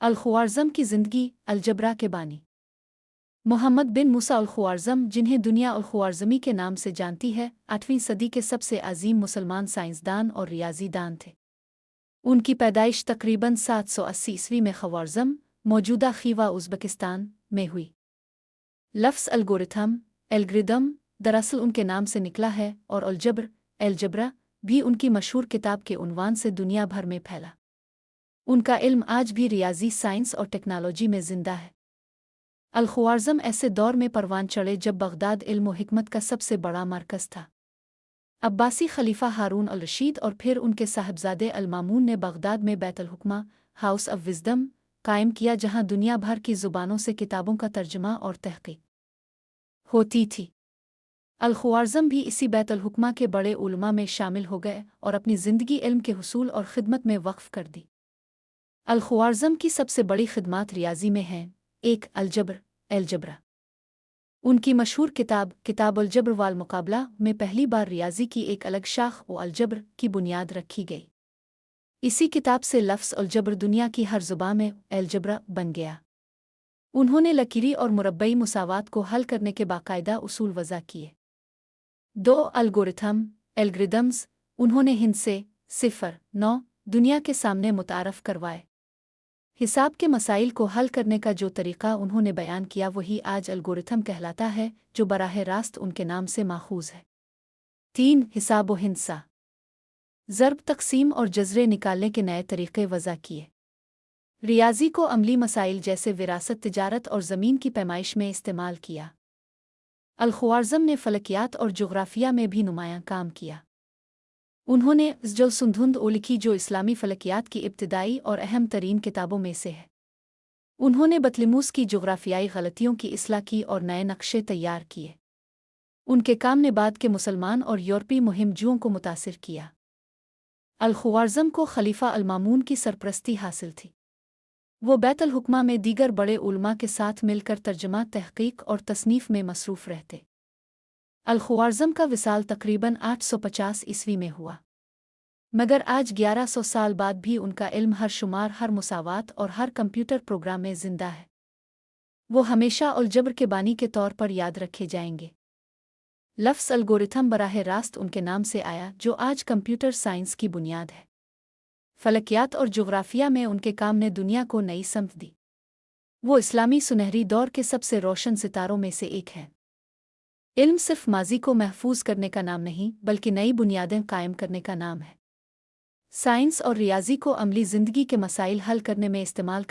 अल-ख्वारिज़म की ज़िंदगी, अलजबरा के बानी। मोहम्मद बिन मूसा अल-ख्वारिज़म, जिन्हें दुनिया अल-ख्वारिज़मी के नाम से जानती है, 8वीं सदी के सबसे अजीम मुसलमान साइंसदान और रियाज़ीदान थे। उनकी पैदाइश तकरीबन 780 ईस्वी में ख्वारिज़म, मौजूदा खीवा उज़्बेकिस्तान में हुई। लफ्ज़ अलगोरिथम, एल्गोरिदम, दरअसल उनके नाम से निकला है और अलजब्र, एलजब्रा भी उनकी मशहूर किताब के उन्वान से दुनिया भर में फैला। उनका इल्म आज भी रियाजी साइंस और टेक्नोलॉजी में जिंदा है। अल-ख्वारिज़म ऐसे दौर में परवान चढ़े जब बगदाद इल्म व हिकमत का सबसे बड़ा मरकज़ था। अब्बासी खलीफा हारून अल रशीद और फिर उनके साहबजादे अल-मामून ने बगदाद में बैतुल हुक्मा, हाउस ऑफ विज़डम, कायम किया, जहां दुनिया भर की ज़ुबानों से किताबों का तर्जुमा और तहक़ीक़ होती थी। अल-ख्वारिज़म भी इसी बैतुल हुक्मा के बड़े उलमा में शामिल हो गए और अपनी ज़िंदगी इल्म के हुसूल और ख़िदमत में वक्फ़ कर दी। अल-ख्वारिज़म की सबसे बड़ी खिदमात रियाज़ी में हैं। 1. अलजब्र, एलजब्रा। उनकी मशहूर किताब किताब अल-जब्र वाल मुक़ाबला में पहली बार रियाज़ी की एक अलग शाख व अलजब्र की बुनियाद रखी गई। इसी किताब से लफ्ज़ अलजब्र दुनिया की हर ज़ुबान में एलजब्रा बन गया। उन्होंने लकीरी और मुरब्बई मुसावात को हल करने के बाकायदा उसूल वज़ा किए। 2. Algorithm, algorithms. उन्होंने हिंद से 0-9 दुनिया के सामने मुतारफ़ करवाए। हिसाब के मसाइल को हल करने का जो तरीक़ा उन्होंने बयान किया वही आज अलगोरिथम कहलाता है, जो बराह रास्त उनके नाम से माखूज़ है। 3. हिसाब व हिंसा। ज़र्ब, तक़सीम और जज़रे निकालने के नए तरीक़े वज़ा किए। रियाज़ी को अमली मसाइल जैसे विरासत, तिजारत और ज़मीन की पैमाइश में इस्तेमाल किया। अल-ख्वारिज़म ने फ़लकियात और जोग्राफ़िया में भी नुमायाँ काम किया। उन्होंने जलसुंधुंद लिखी, जो इस्लामी फ़लकियात की इब्तिदाई और अहम तरीन किताबों में से है। उन्होंने बतलिमूस की जोग्राफ़ियाई गलतियों की इस्लाह की और नए नक्शे तैयार किए। उनके काम ने बाद के मुसलमान और यूरोपीय मुहिमजुओं को मुतासिर किया। अल-ख्वारिज़म को खलीफा अल-मामून की सरपरस्ती हासिल थी। वो बैतुल हुक्मा में दीगर बड़े उलमा के साथ मिलकर तर्जुमा, तहक़ीक़ और तसनीफ़ में मसरूफ़ रहते। अल-ख्वारिज़म का विसाल तकरीबन 850 ईस्वी में हुआ, मगर आज 1100 साल बाद भी उनका इल्म हर शुमार, हर मुसावात और हर कंप्यूटर प्रोग्राम में जिंदा है। वो हमेशा अलजब्र के बानी के तौर पर याद रखे जाएंगे। लफ्ज़ अलगोरिथम बराह रास्त उनके नाम से आया, जो आज कंप्यूटर साइंस की बुनियाद है। फ़लकियात और जोग्राफ़िया में उनके काम ने दुनिया को नई समत दी। वो इस्लामी सुनहरी दौर के सबसे रोशन सितारों में से एक हैं। इल्म सिर्फ माजी को महफूज करने का नाम नहीं, बल्कि नई बुनियादें कायम करने का नाम है। साइंस और रियाज़ी को अमली ज़िंदगी के मसाइल हल करने में इस्तेमाल